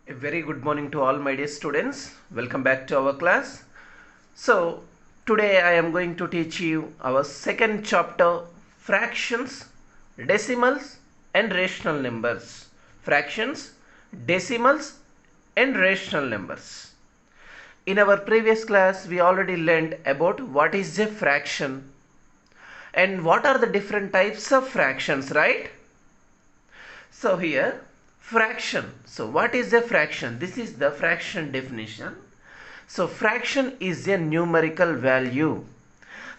A very good morning to all my dear students. Welcome back to our class. So today I am going to teach you our second chapter, fractions, decimals and rational numbers. Fractions, decimals and rational numbers. In our previous class we already learned about what is a fraction and what are the different types of fractions, right? So here fraction. So what is a fraction? This is the fraction definition. So fraction is a numerical value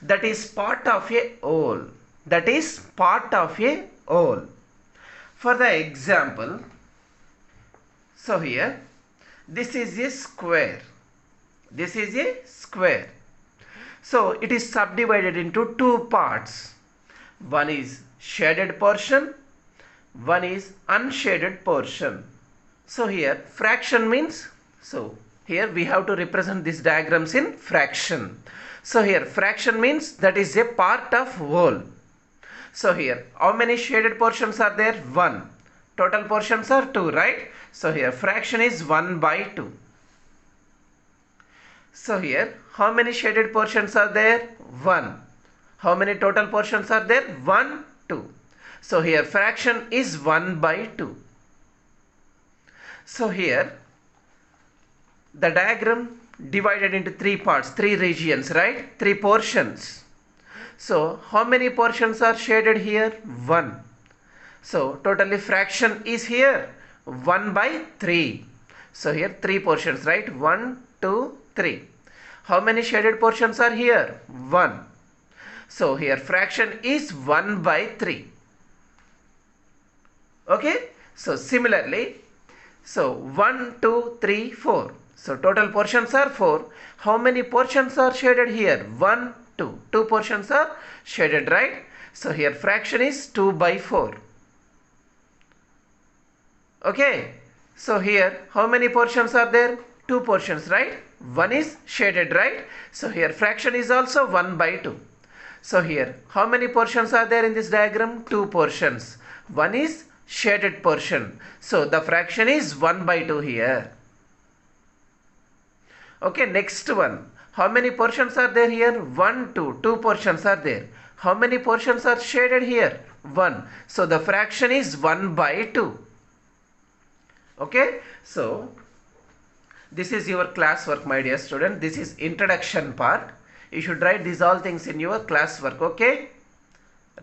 that is part of a whole. That is part of a whole. For the example, so here this is a square. This is a square. So it is subdivided into two parts. One is shaded portion, one is unshaded portion. So here fraction means, so here we have to represent these diagrams in fraction. So here fraction means that is a part of whole. So here how many shaded portions are there? 1. Total portions are 2, right? So here fraction is 1 by 2. So here how many shaded portions are there? 1. How many total portions are there? 1, 2. So here fraction is 1 by 2. So here the diagram divided into three parts, three regions, right? Three portions. So how many portions are shaded here? 1. So totally fraction is here 1 by 3. So here three portions, right? 1, 2, 3. How many shaded portions are here? 1. So here fraction is 1 by 3. Okay, so similarly, so 1, 2, 3, 4. So total portions are 4. How many portions are shaded here? 1, 2. 2 portions are shaded, right? So here fraction is 2 by 4. Okay, so here how many portions are there? 2 portions, right? 1 is shaded, right? So here fraction is also 1 by 2. So here how many portions are there in this diagram? 2 portions. 1 is shaded portion. So the fraction is 1 by 2 here. Okay, next one. How many portions are there here? 1, 2. 2 portions are there. How many portions are shaded here? 1. So the fraction is 1 by 2. Okay, so this is your classwork, my dear student. This is introduction part. You should write these all things in your classwork, okay?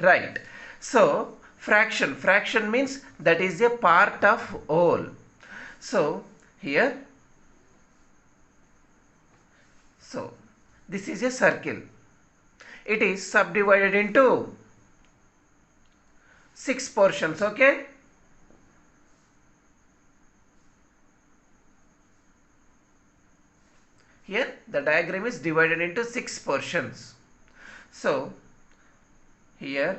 Right. So fraction means that is a part of whole. So here, so this is a circle. It is subdivided into 6 portions, okay? Here the diagram is divided into 6 portions. So here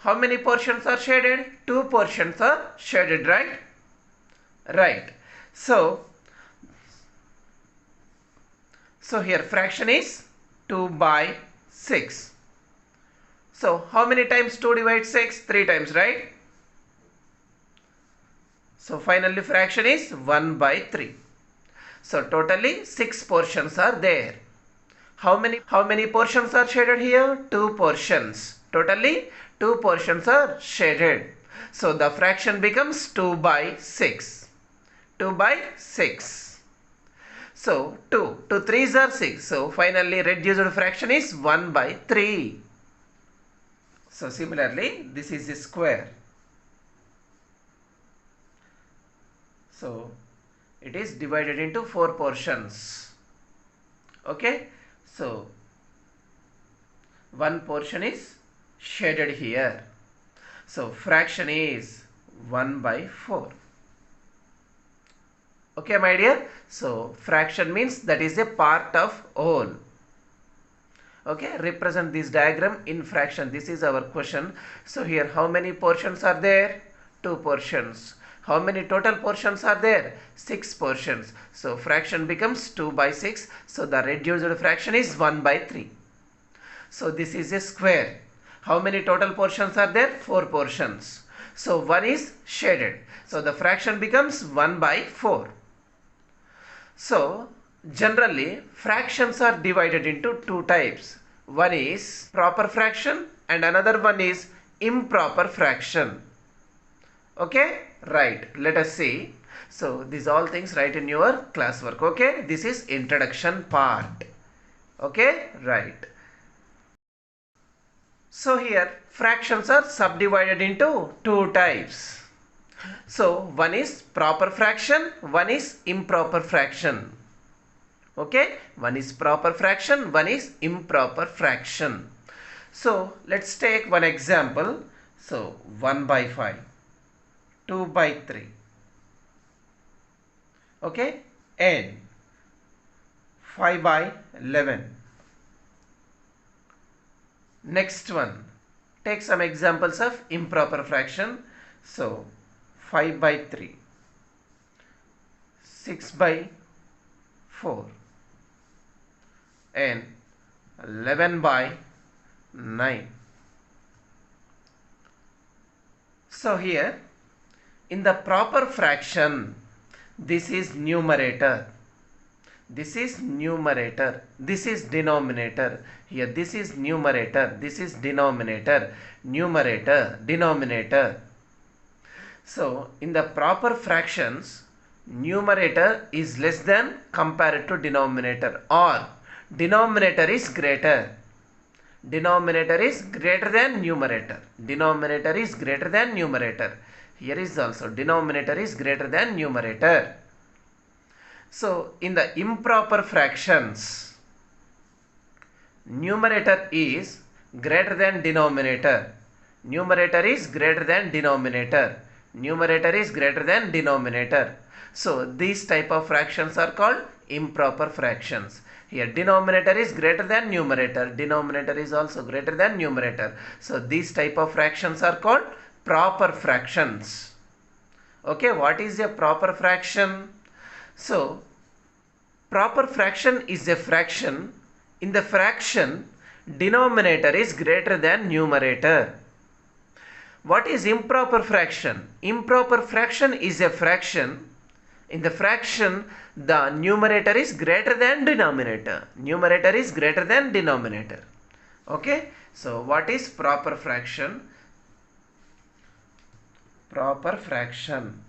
how many portions are shaded? 2 portions are shaded, right? Right. So here fraction is 2 by 6. So how many times 2 divides 6? 3 times, right? So finally fraction is 1 by 3. So totally 6 portions are there. How many portions are shaded here? 2 portions. Totally 2 portions are shaded. So the fraction becomes 2 by 6. 2 by 6. So 2 3s are 6. So finally reduced fraction is 1 by 3. So similarly this is a square. So it is divided into 4 portions. Okay. So one portion is shaded here. So fraction is 1 by 4. Okay, my dear. So fraction means that is a part of whole. Okay, represent this diagram in fraction. This is our question. So here how many portions are there? 2 portions. How many total portions are there? 6 portions. So fraction becomes 2 by 6. So the reduced fraction is 1 by 3. So this is a square. How many total portions are there? 4 portions. So 1 is shaded. So the fraction becomes 1 by 4. So generally fractions are divided into two types. One is proper fraction and another one is improper fraction. Okay, right. Let us see. So these all things write in your classwork. Okay, this is introduction part. Okay, right. So here fractions are subdivided into two types. So one is proper fraction, one is improper fraction. Okay, one is proper fraction, one is improper fraction. So let's take one example. So 1 by 5, 2 by 3. Okay, and 5 by 11. Next one, take some examples of improper fraction. So 5 by 3, 6 by 4 and 11 by 9. So here in the proper fraction, this is numerator, this is numerator, this is denominator. Here this is numerator, this is denominator, numerator, denominator. So in the proper fractions, numerator is less than compared to denominator, or denominator is greater. Denominator is greater than numerator. Denominator is greater than numerator. Here is also denominator is greater than numerator. So in the improper fractions, numerator is greater than denominator. Numerator is greater than denominator. Numerator is greater than denominator. So these type of fractions are called improper fractions. Here denominator is greater than numerator. Denominator is also greater than numerator. So these type of fractions are called proper fractions. Okay, what is a proper fraction? So proper fraction is a fraction. In the fraction, denominator is greater than numerator. What is improper fraction? Improper fraction is a fraction. In the fraction, the numerator is greater than denominator. Numerator is greater than denominator. Okay, so what is proper fraction? Proper fraction.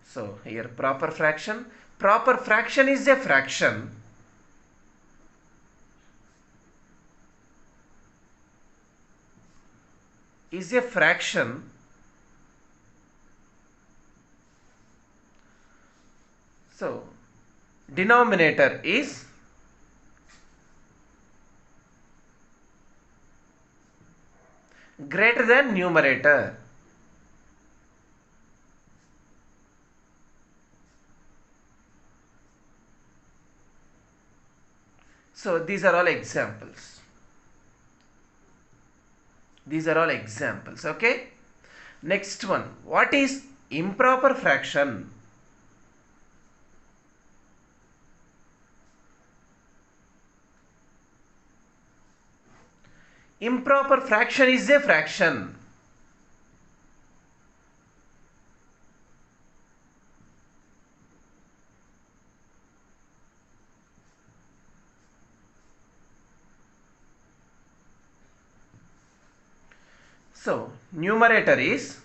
So here proper fraction. Proper fraction is a fraction. Is a fraction so denominator is greater than numerator. So these are all examples. These are all examples. Okay. Next one. What is improper fraction? Improper fraction is a fraction. So numerator is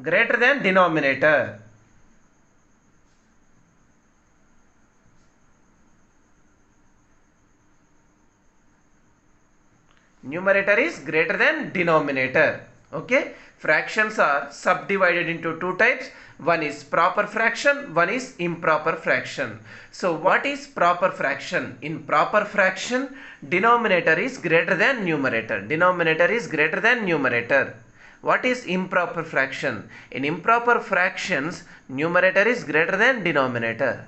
greater than denominator. Numerator is greater than denominator. Okay, fractions are subdivided into two types. One is proper fraction, one is improper fraction. So what is proper fraction? In proper fraction, denominator is greater than numerator. Denominator is greater than numerator. What is improper fraction? In improper fractions, numerator is greater than denominator.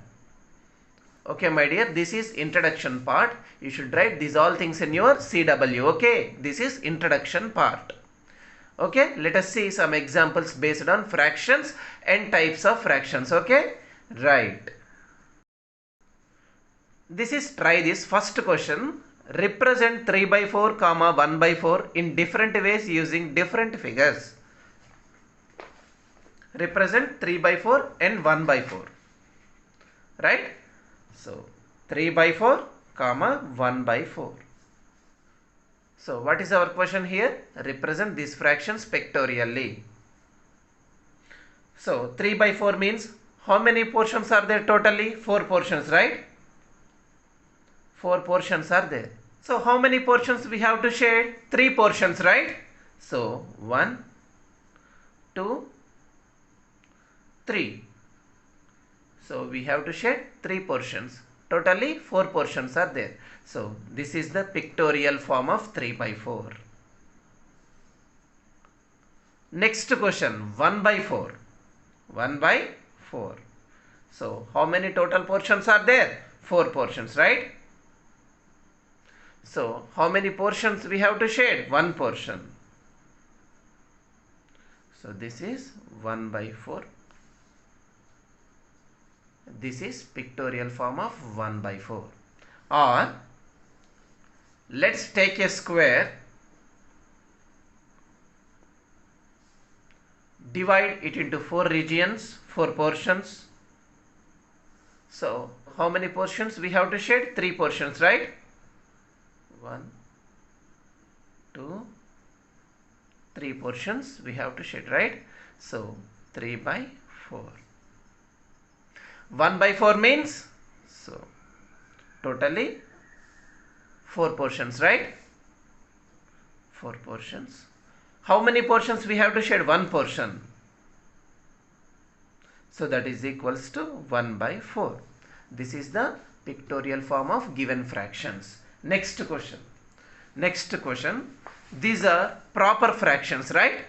Okay, my dear, this is introduction part. You should write these all things in your CW. Okay, this is introduction part. Okay, let us see some examples based on fractions and types of fractions. Okay, right. This is try this first question. Represent 3 by 4 comma 1 by 4 in different ways using different figures. Represent 3 by 4 and 1 by 4. Right? So 3 by 4 comma 1 by 4. So what is our question here? Represent these fractions pictorially. So 3 by 4 means how many portions are there totally? 4 portions, right? 4 portions are there. So how many portions we have to shade? 3 portions, right? So 1, 2, 3. So we have to shade 3 portions. Totally 4 portions are there. So this is the pictorial form of 3 by 4. Next question, 1 by 4. 1 by 4. So how many total portions are there? 4 portions, right? So how many portions we have to shade? 1 portion. So this is 1 by 4. This is pictorial form of 1 by 4. Or let's take a square, divide it into 4 regions, 4 portions. So how many portions we have to shade? 3 portions, right? 1, 2, 3 portions we have to shade, right? So 3 by 4. 1 by 4 means, so totally 4 portions, right? 4 portions. How many portions we have to shade? 1 portion. So that is equals to 1 by 4. This is the pictorial form of given fractions. Next question. Next question. These are proper fractions, right?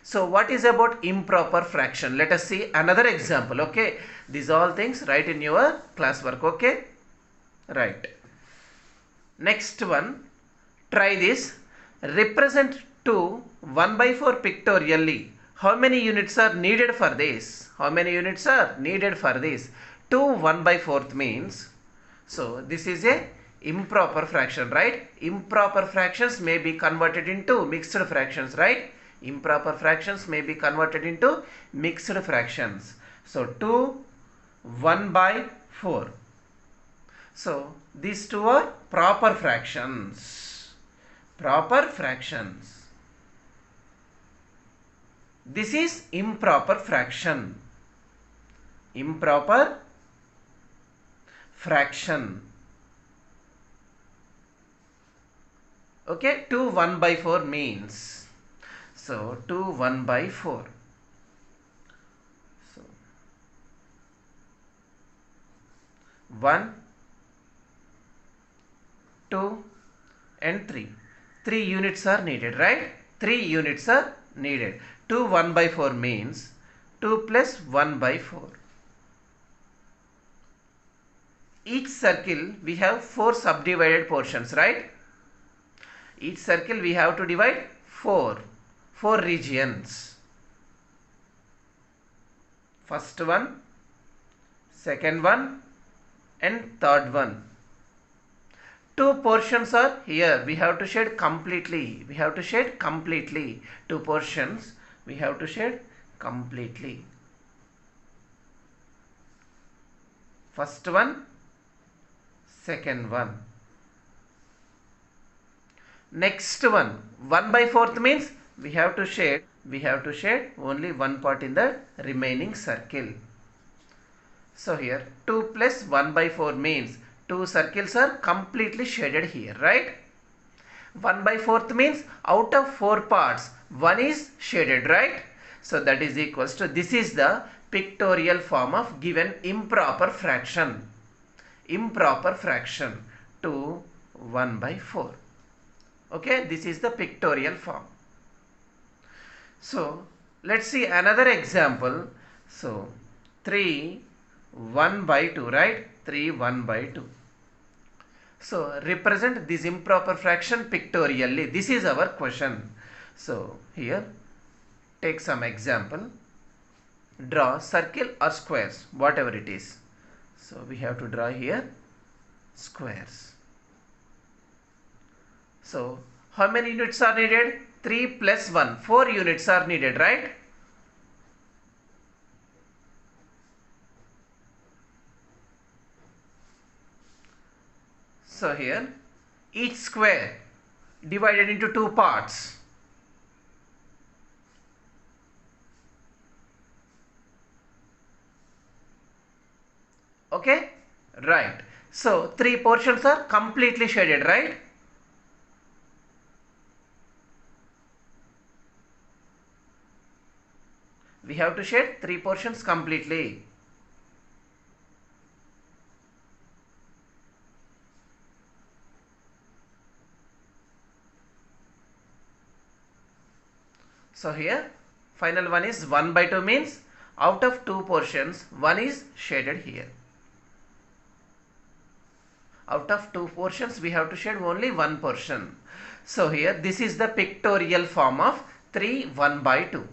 So what is about improper fraction? Let us see another example. Okay. These all things write in your classwork. Okay. Right. Next one. Try this. Represent 2 1 by 4 pictorially. How many units are needed for this? How many units are needed for this? 2 1 by 4th means. So this is a improper fraction, right? Improper fractions may be converted into mixed fractions, right? Improper fractions may be converted into mixed fractions. So 2 1 by 4. So these two are proper fractions. Proper fractions. This is improper fraction. Improper fraction. Okay, 2 1 by 4 means. So 2 1 by 4. So 1, 2 and 3. 3 units are needed, right? 3 units are needed. 2 1 by 4 means 2 plus 1 by 4. Each circle we have 4 subdivided portions, right? Each circle we have to divide 4 regions. First one, second one and third one. 2 portions are here. We have to shade completely. We have to shade completely. 2 portions we have to shade completely. First one, second one. Next one, 1 by 4th means we have to shade only one part in the remaining circle. So here 2 plus 1 by 4 means 2 circles are completely shaded here, right? 1 by 4th means out of 4 parts 1 is shaded, right? So that is equals to, this is the pictorial form of given improper fraction. Improper fraction 2 1 by 4. Okay, this is the pictorial form. So let's see another example. So 3 1 by 2, right? 3 1 by 2. So represent this improper fraction pictorially. This is our question. So here take some example. Draw circle or squares, whatever it is. So we have to draw here squares. So how many units are needed? 3 plus 1, 4 units are needed, right? So here each square divided into 2 parts. Okay, right. So 3 portions are completely shaded, right? We have to shade 3 portions completely. So here final one is 1 by 2 means out of 2 portions 1 is shaded here. Out of 2 portions we have to shade only 1 portion. So here this is the pictorial form of 3 1 by 2.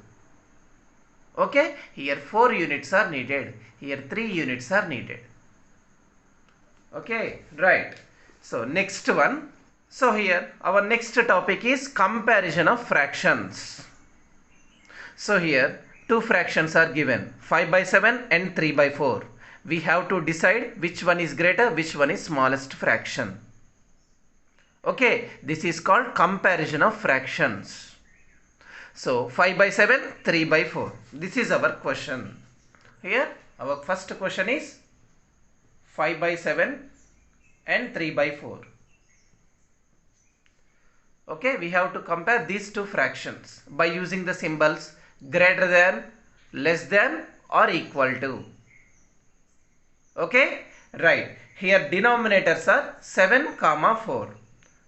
Okay, here 4 units are needed, here 3 units are needed. Okay, right. So next one. So here our next topic is comparison of fractions. So here 2 fractions are given, 5 by 7 and 3 by 4. We have to decide which one is greater, which one is smallest fraction. Okay, this is called comparison of fractions. So 5 by 7, 3 by 4. This is our question. Here our first question is 5 by 7 and 3 by 4. Okay, we have to compare these 2 fractions by using the symbols greater than, less than or equal to. Okay, right. Here denominators are 7 comma 4.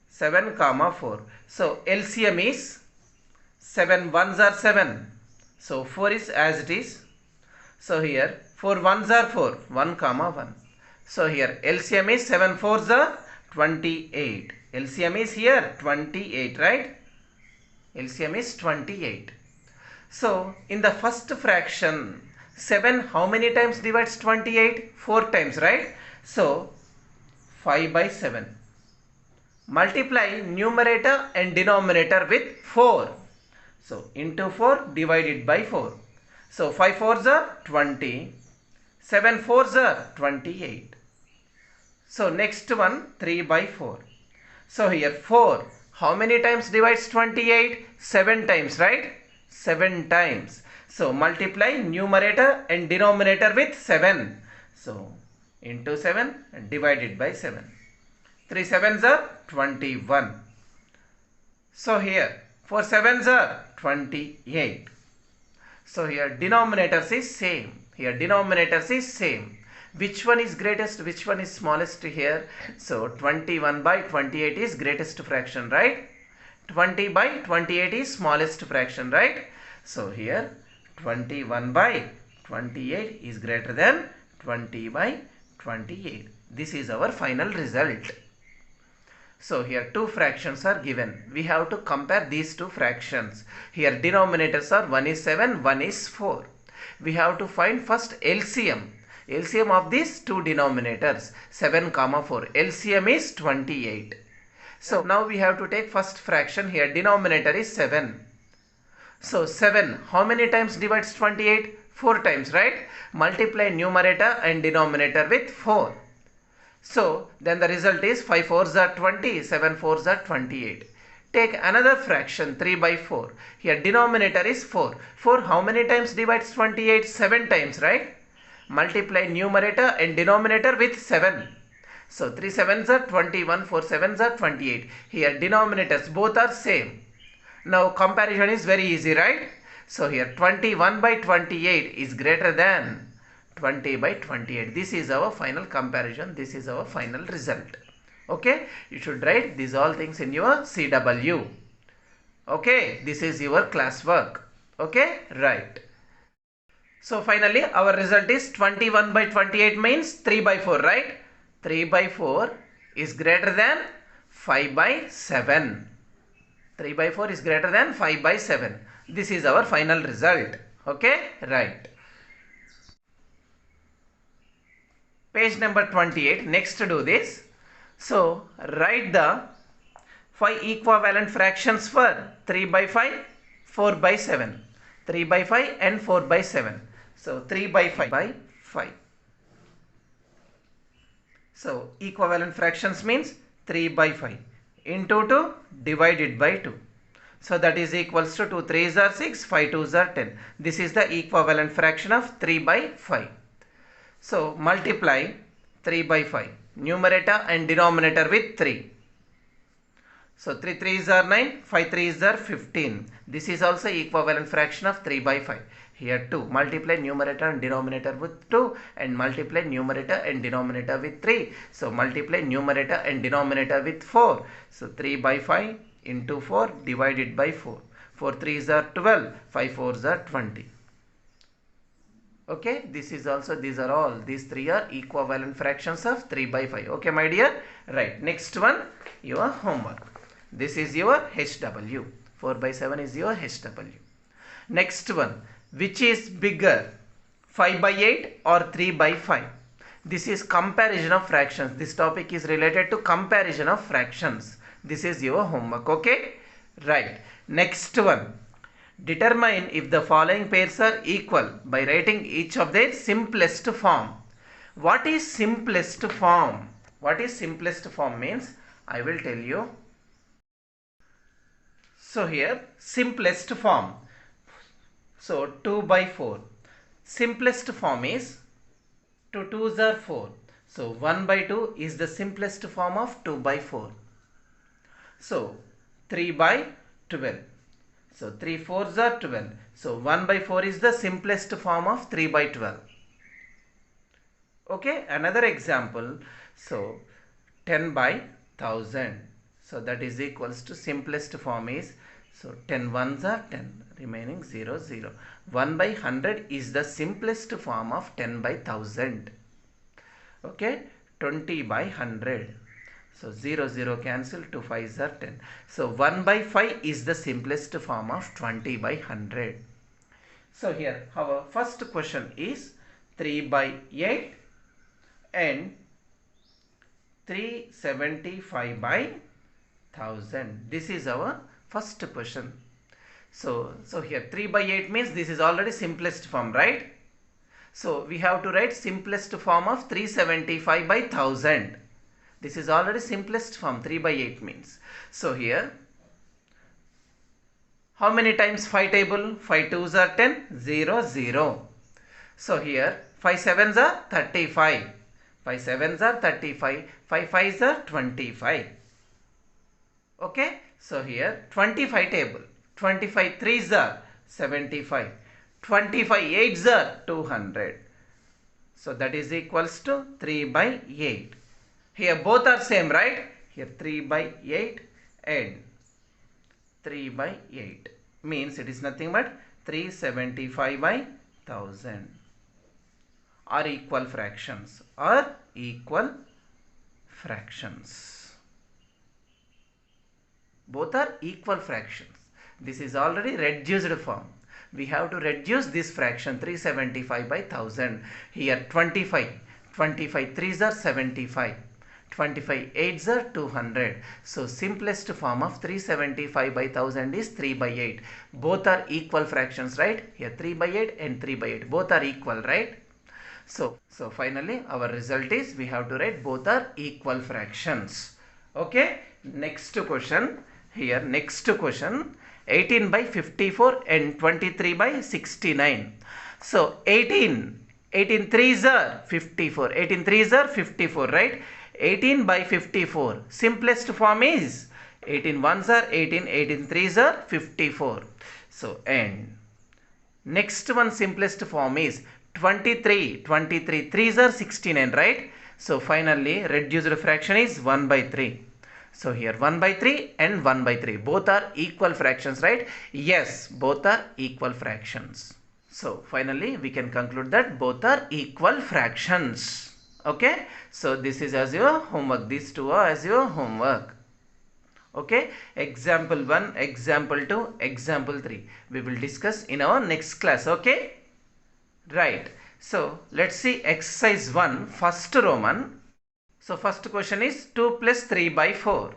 7 comma 4. So LCM is 7 ones are 7. So 4 is as it is. So here 4 ones are 4. 1 comma 1. So here LCM is 7 fours are 28. LCM is here 28, right? LCM is 28. So in the first fraction 7 how many times divides 28? 4 times, right? So 5 by 7. Multiply numerator and denominator with 4. So into 4 divided by 4. So 5 fours are 20. 7 fours are 28. So next one 3 by 4. So here 4 how many times divides 28? 7 times, right? 7 times. So multiply numerator and denominator with 7. So into 7 and divided by 7. 3 sevens are 21. So here 4 sevens are 28. So here denominators is same. Here denominators is same. Which one is greatest? Which one is smallest here? So 21 by 28 is greatest fraction, right? 20 by 28 is smallest fraction, right? So here 21 by 28 is greater than 20 by 28. This is our final result. So here 2 fractions are given. We have to compare these 2 fractions. Here denominators are 1 is 7, 1 is 4. We have to find first LCM. LCM of these 2 denominators 7 comma 4. LCM is 28. So now we have to take first fraction. Here denominator is 7. So 7 how many times divides 28? 4 times, right? Multiply numerator and denominator with 4. So then the result is 5 fours are 20, 7 fours are 28. Take another fraction 3 by 4. Here denominator is 4. 4 how many times divides 28? 7 times, right? Multiply numerator and denominator with 7. So 3 sevens are 21, 4 sevens are 28. Here denominators both are same. Now comparison is very easy, right? So here 21 by 28 is greater than 20 by 28. This is our final comparison. This is our final result. Okay, you should write these all things in your CW. Okay, this is your classwork. Okay, right. So finally our result is 21 by 28 means 3 by 4, right? 3 by 4 is greater than 5 by 7. 3 by 4 is greater than 5 by 7. This is our final result. Okay, right. Page number 28. Next do this. So write the 5 equivalent fractions for 3 by 5, 4 by 7. 3 by 5 and 4 by 7. So 3 by 5 by 5. So equivalent fractions means 3 by 5 into 2 divided by 2. So that is equals to 2 3s are 6, 5 2s are 10. This is the equivalent fraction of 3 by 5. So multiply 3 by 5, numerator and denominator with 3. So 3 3s are 9, 5 3s are 15. This is also equivalent fraction of 3 by 5. Here 2, multiply numerator and denominator with 2 and multiply numerator and denominator with 3. So multiply numerator and denominator with 4. So 3 by 5 into 4 divided by 4. 4 3s are 12, 5 4s are 20. Okay, this is also, these are all, these three are equivalent fractions of 3 by 5. Okay, my dear. Right, next one, your homework. This is your HW. 4 by 7 is your HW. Next one, which is bigger, 5 by 8 or 3 by 5? This is comparison of fractions. This topic is related to comparison of fractions. This is your homework. Okay, right. Next one, determine if the following pairs are equal by writing each of their simplest form. What is simplest form? What is simplest form means? I will tell you. So here, simplest form. So 2 by 4. Simplest form is 2 2s are 4. So 1 by 2 is the simplest form of 2 by 4. So 3 by 12. So 3 4s are 12. So 1 by 4 is the simplest form of 3 by 12. Okay, another example. So 10 by 1000. So that is equals to simplest form is, so 10 1s are 10, remaining 0 0. 1 by 100 is the simplest form of 10 by 1000. Okay, 20 by 100. So 0 0 cancel, 2 5s are 10. So 1 by 5 is the simplest form of 20 by 100. So here our first question is 3 by 8 and 375 by 1000. This is our first question. So here 3 by 8 means this is already simplest form, right? So we have to write simplest form of 375 by 1000. This is already simplest form, 3 by 8 means. So here, how many times 5 table? 5 2s are 10, 0 0. So here 5 7s are 35. 5 7s are 35. 5 5s are 25. Okay, so here 25 table. 25 3s are 75. 25 8s are 200. So that is equals to 3 by 8. Here both are same, right? Here 3 by 8 and 3 by 8 means it is nothing but 375 by 1000 are equal fractions, or equal fractions. Both are equal fractions. This is already reduced form. We have to reduce this fraction 375 by 1000. Here 25 3s are 75. 25 8s are 200. So simplest form of 375 by 1000 is 3 by 8. Both are equal fractions, right? Here 3 by 8 and 3 by 8. Both are equal, right? So finally our result is we have to write both are equal fractions. Okay. Next question. Here next question. 18 by 54 and 23 by 69. So 18 3s are 54. 18 3s are 54, right? 18 by 54. Simplest form is 18 1s are 18, 18 3s are 54. So and next one simplest form is 23 3s are 69, right? So finally reduced fraction is 1 by 3. So here 1 by 3 and 1 by 3 both are equal fractions, right? Yes, both are equal fractions. So finally we can conclude that both are equal fractions. Okay, so this is as your homework. These two are as your homework. Okay, example 1, example 2, example 3. We will discuss in our next class. Okay, right. So let's see exercise 1, first Roman. So first question is 2 plus 3 by 4.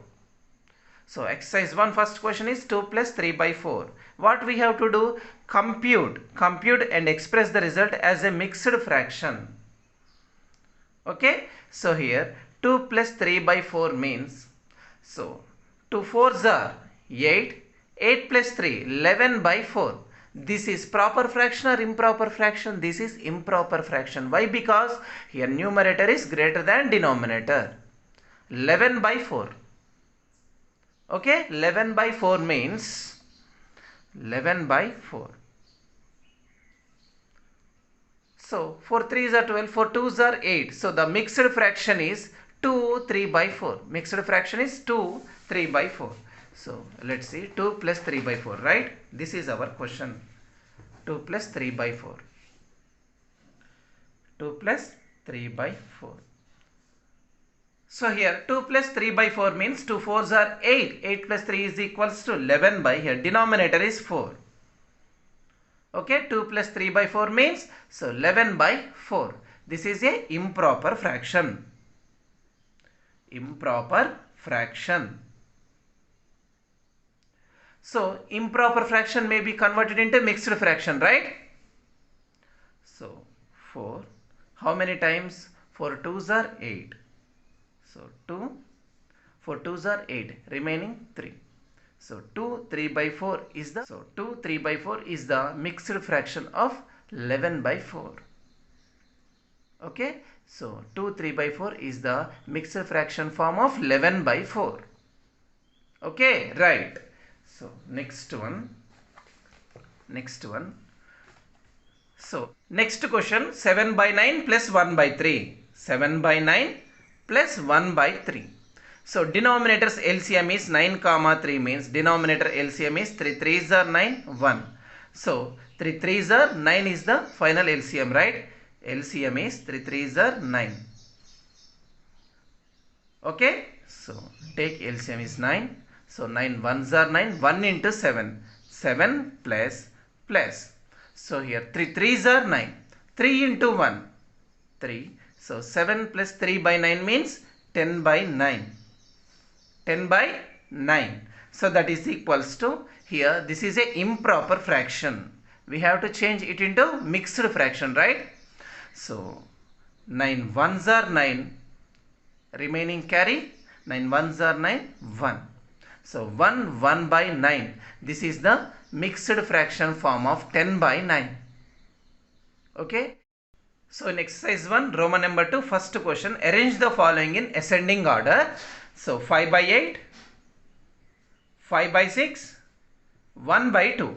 So exercise 1 first question is 2 plus 3 by 4. What we have to do? Compute and express the result as a mixed fraction. Okay, so here 2 plus 3 by 4 means, so 2 4s are 8, 8 plus 3, 11 by 4. This is proper fraction or improper fraction? This is improper fraction. Why? Because here numerator is greater than denominator. 11 by 4. Okay, 11 by 4 means 11 by 4. So 4 3s are 12, 4 2s are 8. So the mixed fraction is 2 3 by 4. Mixed fraction is 2 3 by 4. So let's see, 2 plus 3 by 4, right? This is our question. 2 plus 3 by 4. 2 plus 3 by 4. So here 2 plus 3 by 4 means 2 4s are 8. 8 plus 3 is equals to 11 by, here denominator is 4. Okay, 2 plus 3 by 4 means, so 11 by 4. This is a improper fraction. Improper fraction. So improper fraction may be converted into mixed fraction, right? So 4, how many times? 4 2s are 8. So 2, 4 2s are 8, remaining 3. So 2 3 by 4 is the, so 2 3 by 4 is the mixed fraction of 11 by 4. Okay, so 2 3 by 4 is the mixed fraction form of 11 by 4. Okay, right. So next one. So next question, 7 by 9 plus 1 by 3. 7 by 9 plus 1 by 3. So denominator's LCM is 9 comma 3 means denominator LCM is 3 3s are 9, 1. So 3 3s are 9 is the final LCM, right? LCM is 3 3s are 9. Okay, so take LCM is 9. So 9 1s are 9, 1 into 7. 7 plus. So here 3 3s are 9. 3 into 1, 3. So 7 plus 3 by 9 means 10 by 9. 10 by 9. So that is equals to, here this is a improper fraction. We have to change it into mixed fraction, right? So 9 1s are 9, remaining carry, 9 1s are 9, 1. So 1 1 by 9. This is the mixed fraction form of 10 by 9. Okay. So in exercise 1, Roman number 2, first question, arrange the following in ascending order. So 5 by 8, 5 by 6, 1 by 2.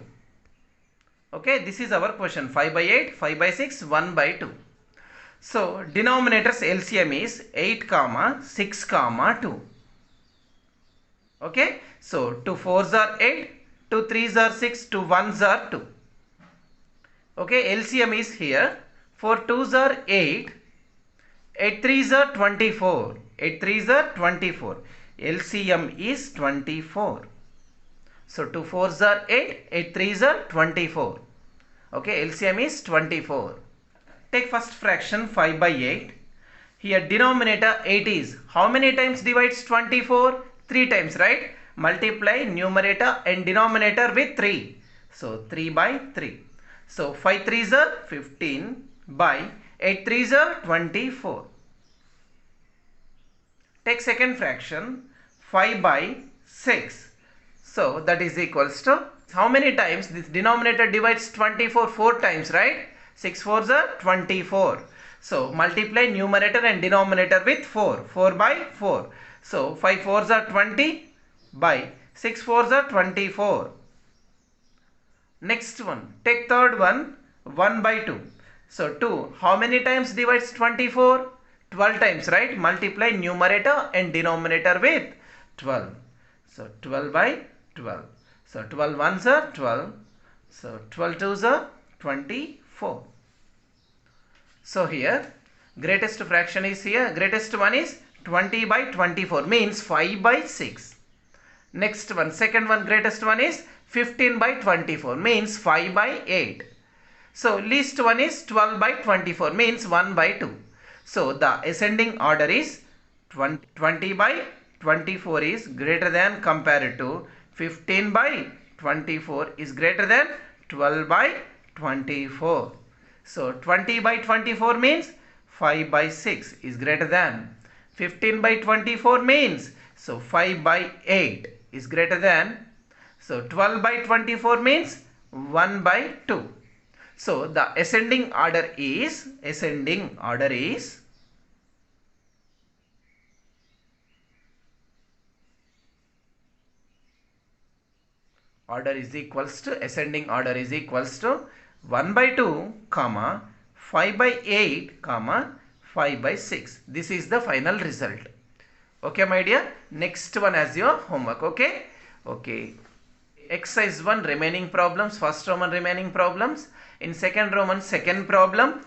Okay, this is our question. 5 by 8, 5 by 6, 1 by 2. So denominator's LCM is 8 comma 6 comma 2. Okay, so 2 4s are 8, 2 3s are 6, 2 1s are 2. Okay, LCM is here 4 2s are 8, 8 3s are 24, 8 3s are 24. LCM is 24. So 2 4s are 8, 8 3s are 24. Okay, LCM is 24. Take first fraction 5 by 8. Here denominator 8 is, how many times divides 24? 3 times, right? Multiply numerator and denominator with 3. So 3 by 3. So 5 3s are 15 by 8 3s are 24. Take second fraction 5 by 6. So that is equals to, how many times this denominator divides 24? 4 times, right? 6 4s are 24. So multiply numerator and denominator with 4. 4 by 4. So 5 4s are 20 by 6 4s are 24. Next one, take third one, 1 by 2. So 2, how many times divides 24? 12 times, right? Multiply numerator and denominator with 12. So 12 by 12. So 12 1s are 12. So 12 2s are 24. So here greatest fraction is here. Greatest one is 20 by 24 means 5 by 6. Next one, second one, greatest one is 15 by 24, means 5 by 8. So least one is 12 by 24, means 1 by 2. So the ascending order is 20 by 24 is greater than, compared to 15 by 24 is greater than 12 by 24. So 20 by 24 means 5 by 6 is greater than. 15 by 24 means, so 5 by 8 is greater than. So 12 by 24 means 1 by 2. So the ascending order is ascending order is equals to 1 by 2, comma 5 by 8, comma 5 by 6. This is the final result. Okay, my dear. Next one as your homework. Okay. Exercise 1, remaining problems. First Roman remaining problems. In second Roman, second problem.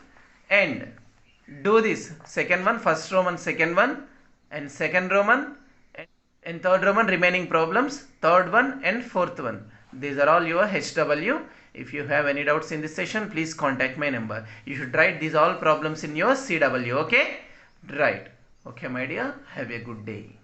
And do this. Second one, first Roman, second one. And second Roman. And third Roman remaining problems. Third one and fourth one. These are all your HW. If you have any doubts in this session, please contact my number. You should write these all problems in your CW. Okay? Right. Okay, my dear. Have a good day.